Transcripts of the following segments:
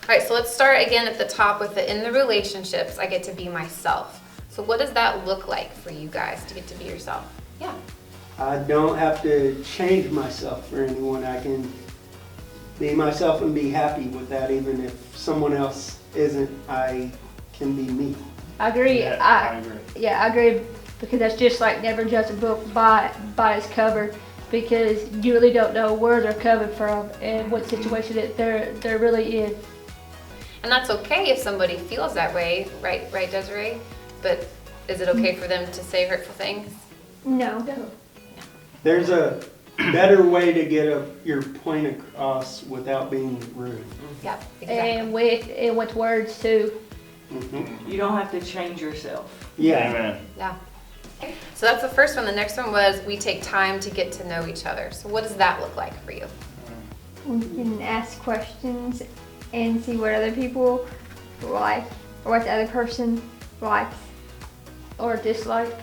All right, so let's start again at the top with in the relationships, I get to be myself. So what does that look like for you guys to get to be yourself? Yeah. I don't have to change myself for anyone. I can be myself and be happy with that. Even if someone else isn't, I can be me. I agree. Yeah, I agree. Yeah, I agree, because that's just like never judge a book by its cover, because you really don't know where they're coming from and what situation that they're really in. And that's okay if somebody feels that way, right, Desiree? But is it okay for them to say hurtful things? No. There's a better way to get your point across without being rude. Yeah, exactly. And with words too. Mm-hmm. You don't have to change yourself. Yeah. Amen. Yeah. So that's the first one. The next one was we take time to get to know each other. So what does that look like for you? You can ask questions and see what other people like, or what the other person likes or dislikes.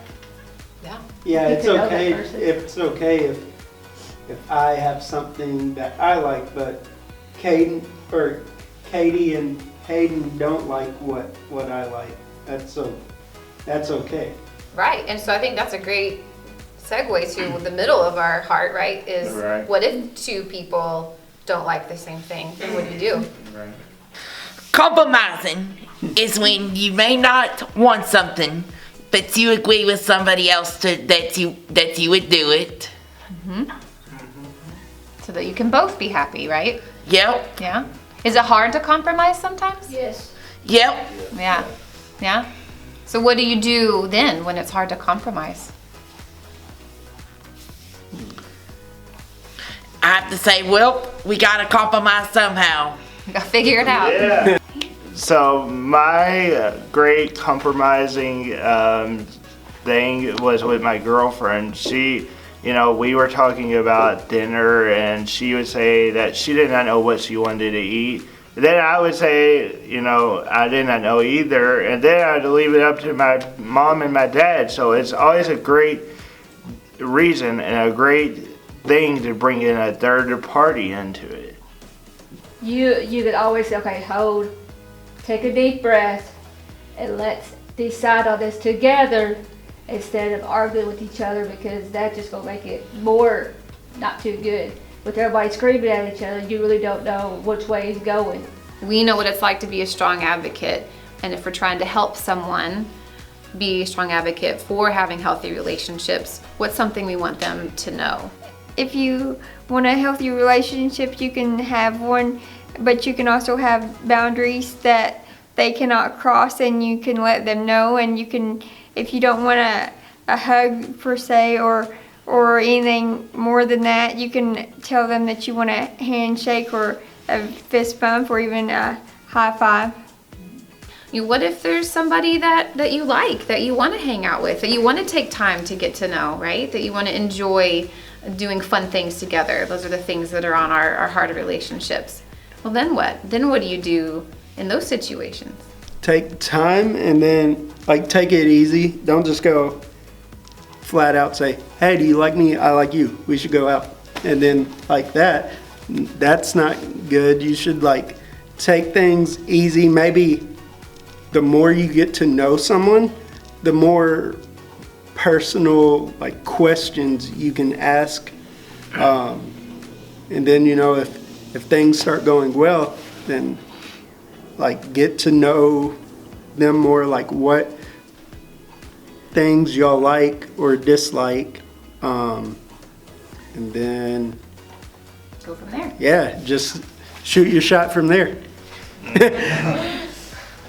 Yeah. Yeah, You it's could know okay. that person. It's okay if I have something that I like, but Katie and Hayden don't like what I like. That's okay. Right. And so I think that's a great segue to the middle of our heart, right? Is Right. what if two people don't like the same thing? Then what do you do? Right. Compromising is when you may not want something, but you agree with somebody else that you would do it. So that you can both be happy, right? Yep. Yeah. Is it hard to compromise sometimes? Yes. Yep. Yeah. Yeah. So what do you do then when it's hard to compromise? I have to say, well, we gotta compromise somehow. You gotta figure it out. Yeah. So my great compromising thing was with my girlfriend. She, we were talking about dinner, and she would say that she did not know what she wanted to eat. Then I would say, I did not know either, and then I'd leave it up to my mom and my dad. So it's always a great reason and a great thing to bring in a third party into it. You could always say, okay, hold, take a deep breath, and let's decide on this together instead of arguing with each other, because that's just gonna make it more not too good. With everybody screaming at each other, you really don't know which way it's going. We know what it's like to be a strong advocate, and if we're trying to help someone be a strong advocate for having healthy relationships, what's something we want them to know? If you want a healthy relationship, you can have one, but you can also have boundaries that they cannot cross, and you can let them know. And you can, if you don't want a hug per se or anything more than that, you can tell them that you want a handshake or a fist bump or even a high five. What if there's somebody that you like, that you want to hang out with, that you want to take time to get to know, right? That you want to enjoy doing fun things together. Those are the things that are on our heart of relationships. Well, then what? Then what do you do in those situations? Take time and then take it easy. Don't just go flat out say, hey, do you like me? I like you. We should go out. And then like that, that's not good. You should take things easy. Maybe the more you get to know someone, the more personal questions you can ask. And then, if things start going well, then get to know them more, what things y'all like or dislike, and then Go from there. yeah, just shoot your shot from there.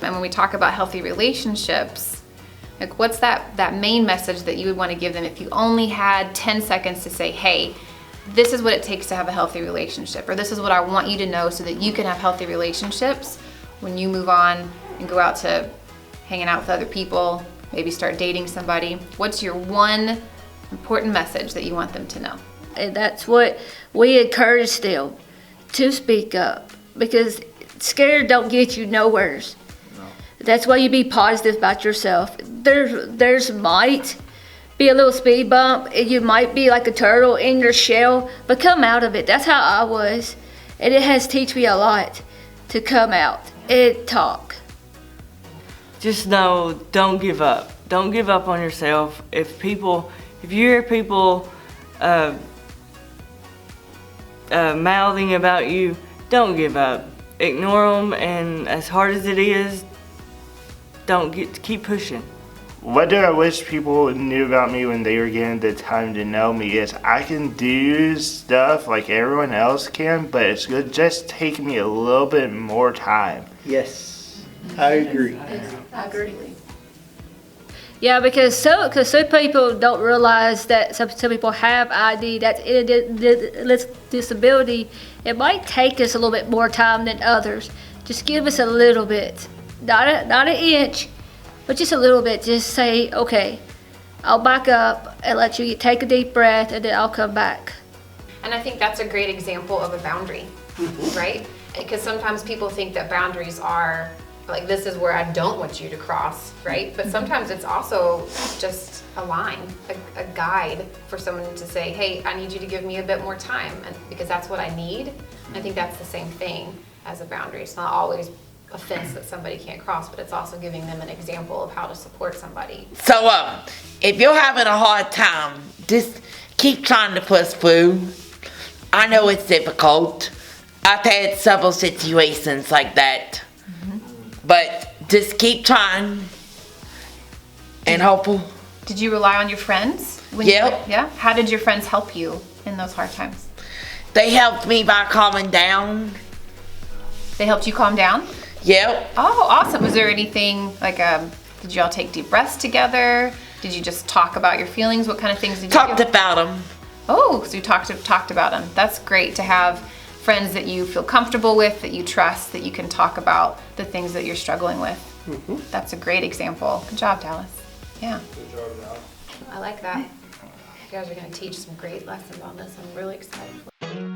And when we talk about healthy relationships, what's that main message that you would want to give them if you only had 10 seconds to say, hey, this is what it takes to have a healthy relationship, or this is what I want you to know so that you can have healthy relationships when you move on and go out to hanging out with other people, maybe start dating somebody. What's your one important message that you want them to know? And that's what we encourage them to speak up, because scared don't get you nowheres. That's why you be positive about yourself. There's might be a little speed bump, and you might be like a turtle in your shell, but come out of it. That's how I was, and it has taught me a lot. to come out and talk. Just know, don't give up. Don't give up on yourself. If you hear people mouthing about you, don't give up. Ignore them, and as hard as it is, keep pushing. What do I wish people knew about me when they were getting the time to know me is I can do stuff like everyone else can, but it's gonna just take me a little bit more time. Yes, I agree. I agree. Yeah, because some people don't realize that some people have ID that's disability. It might take us a little bit more time than others. Just give us a little bit, not an inch, but just a little bit. Just say, okay, I'll back up and let you take a deep breath, and then I'll come back. And I think that's a great example of a boundary, right? Because sometimes people think that boundaries are like, this is where I don't want you to cross, right? But sometimes it's also just a line, a guide for someone to say, hey, I need you to give me a bit more time, and because that's what I need. And I think that's the same thing as a boundary. It's not always a fence that somebody can't cross, but it's also giving them an example of how to support somebody. So, if you're having a hard time, just keep trying to push through. I know it's difficult. I've had several situations like that. But just keep trying and hopeful. Did you rely on your friends? Yep. Yeah? How did your friends help you in those hard times? They helped me by calming down. They helped you calm down? Yep. Oh, awesome. Was there anything like, did you all take deep breaths together? Did you just talk about your feelings? What kind of things did you Talked do? about them. Oh, so you talked about them. That's great to have friends that you feel comfortable with, that you trust, that you can talk about the things that you're struggling with. Mm-hmm. That's a great example. Good job, Dallas. Yeah. Good job, Dallas. I like that. You guys are going to teach some great lessons on this. I'm really excited for you.